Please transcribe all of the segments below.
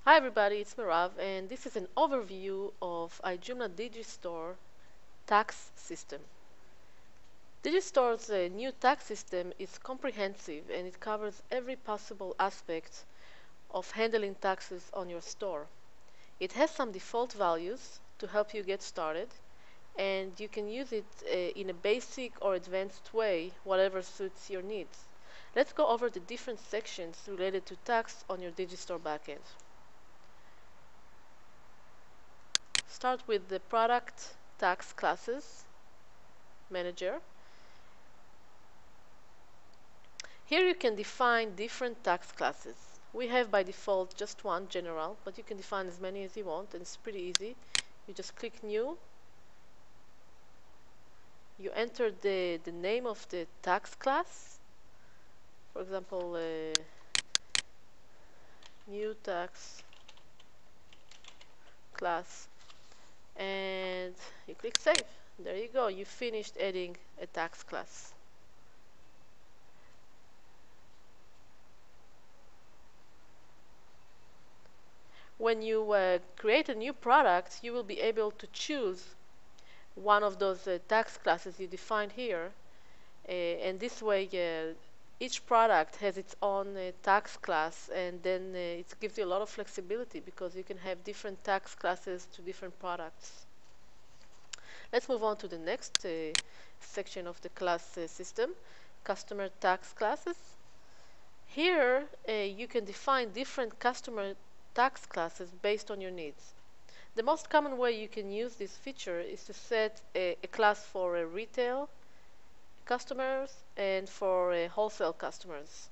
Hi everybody, it's Mirav, and this is an overview of iJoomla DigiStore tax system. DigiStore's new tax system is comprehensive and it covers every possible aspect of handling taxes on your store. It has some default values to help you get started, and you can use it in a basic or advanced way, whatever suits your needs. Let's go over the different sections related to tax on your DigiStore backend. Start with the product tax classes manager. Here you can define different tax classes. We have by default just one, general, but you can define as many as you want, and it's pretty easy. You just click new. You enter the name of the tax class. For example, new tax class, and you click save. There you go. You finished adding a tax class. When you create a new product, you will be able to choose one of those tax classes you defined here, and this way each product has its own tax class, and then it gives you a lot of flexibility because you can have different tax classes to different products. Let's move on to the next section of the class system, customer tax classes. Here you can define different customer tax classes based on your needs. The most common way you can use this feature is to set a class for retail customers and for wholesale customers.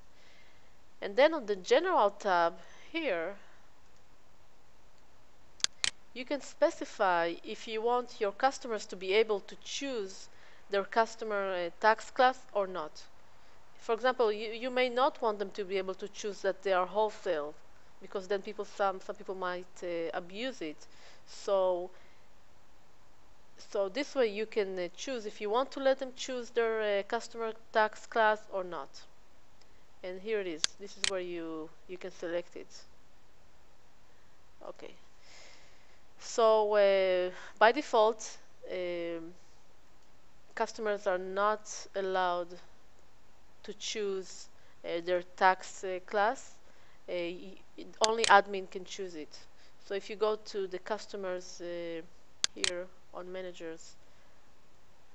And then on the general tab here, you can specify if you want your customers to be able to choose their customer tax class or not. For example, you may not want them to be able to choose that they are wholesale, because then some people might abuse it. So this way you can choose if you want to let them choose their customer tax class or not. And here it is. This is where you can select it. Okay. So by default, customers are not allowed to choose their tax class. Only admin can choose it. So if you go to the customers here on managers,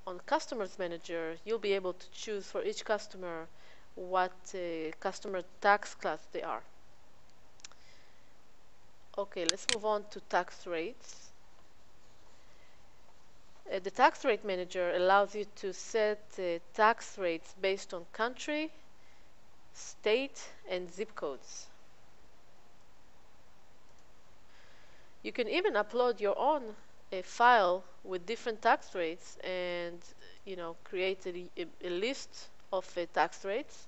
on customers manager, you'll be able to choose for each customer what customer tax class they are. Okay, let's move on to tax rates. The tax rate manager allows you to set tax rates based on country, state, and zip codes. You can even upload your own file with different tax rates and create a list of tax rates,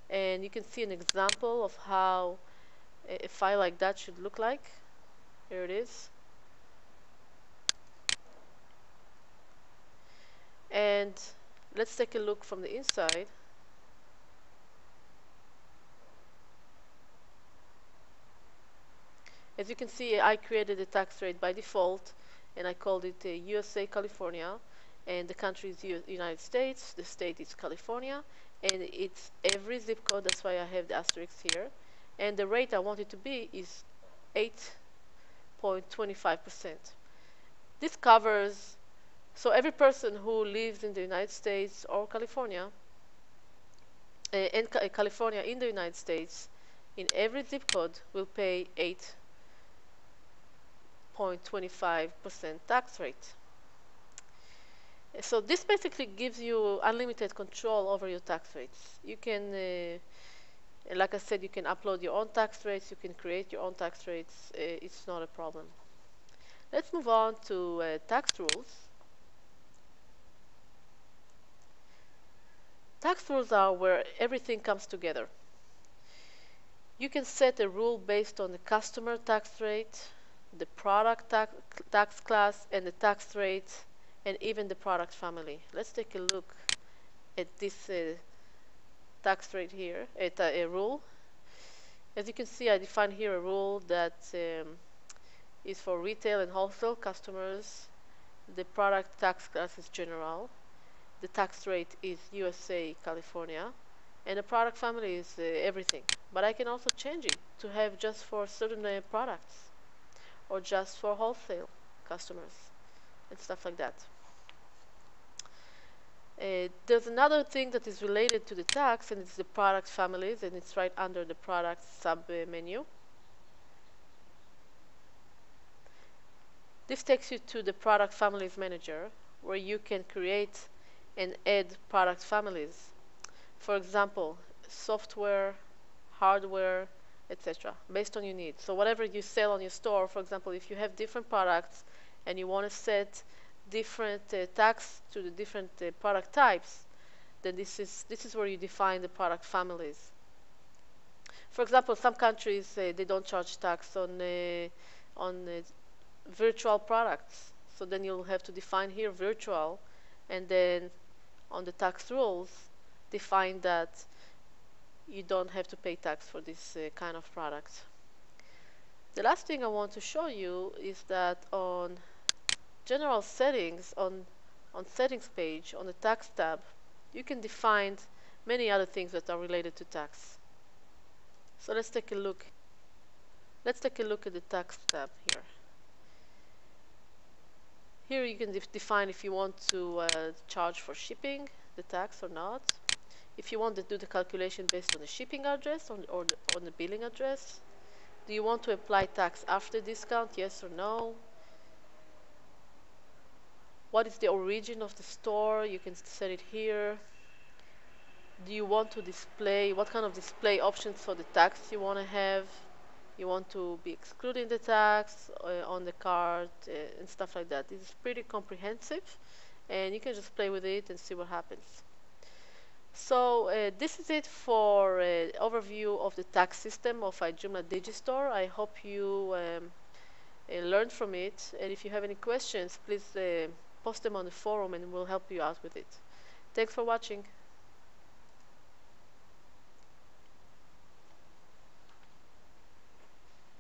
and you can see an example of how a file like that should look like. Here it is. And let's take a look from the inside. As you can see, I created a tax rate by default, and I called it USA California, and the country is United States, the state is California, and it's every zip code. That's why I have the asterisk here, and the rate I want it to be is 8.25%. This covers, so every person who lives in the United States or California, California in the United States, in every zip code will pay 8.25% tax rate. So this basically gives you unlimited control over your tax rates. You can, like I said, you can upload your own tax rates, you can create your own tax rates. It's not a problem. Let's move on to tax rules. Tax rules are where everything comes together. You can set a rule based on the customer tax rate, the product tax class, and the tax rate, and even the product family. Let's take a look at this tax rate here, at a rule. As you can see, I defined here a rule that is for retail and wholesale customers. The product tax class is general. The tax rate is USA, California. And the product family is everything. But I can also change it to have just for certain products or just for wholesale customers and stuff like that. There's another thing that is related to the tax, and it's the product families, and it's right under the product sub-menu. This takes you to the product families manager, where you can create and add product families. For example, software, hardware, etc., based on your needs. So whatever you sell on your store, for example, if you have different products and you want to set different tax to the different product types, then this is where you define the product families. For example, some countries they don't charge tax on virtual products. So then you'll have to define here virtual, and then on the tax rules define that you don't have to pay tax for this kind of product. The last thing I want to show you is that on general settings, on settings page, on the tax tab, you can define many other things that are related to tax. So let's take a look. Let's take a look at the tax tab here. Here you can define if you want to charge for shipping, the tax or not. If you want to do the calculation based on the shipping address or on the billing address. Do you want to apply tax after discount, yes or no? What is the origin of the store? You can set it here. Do you want to display, what kind of display options for the tax you want to have? You want to be excluding the tax on the card and stuff like that. This is pretty comprehensive, and you can just play with it and see what happens. So this is it for overview of the tax system of iJoomla DigiStore. I hope you learned from it, and if you have any questions, please post them on the forum and we'll help you out with it. Thanks for watching.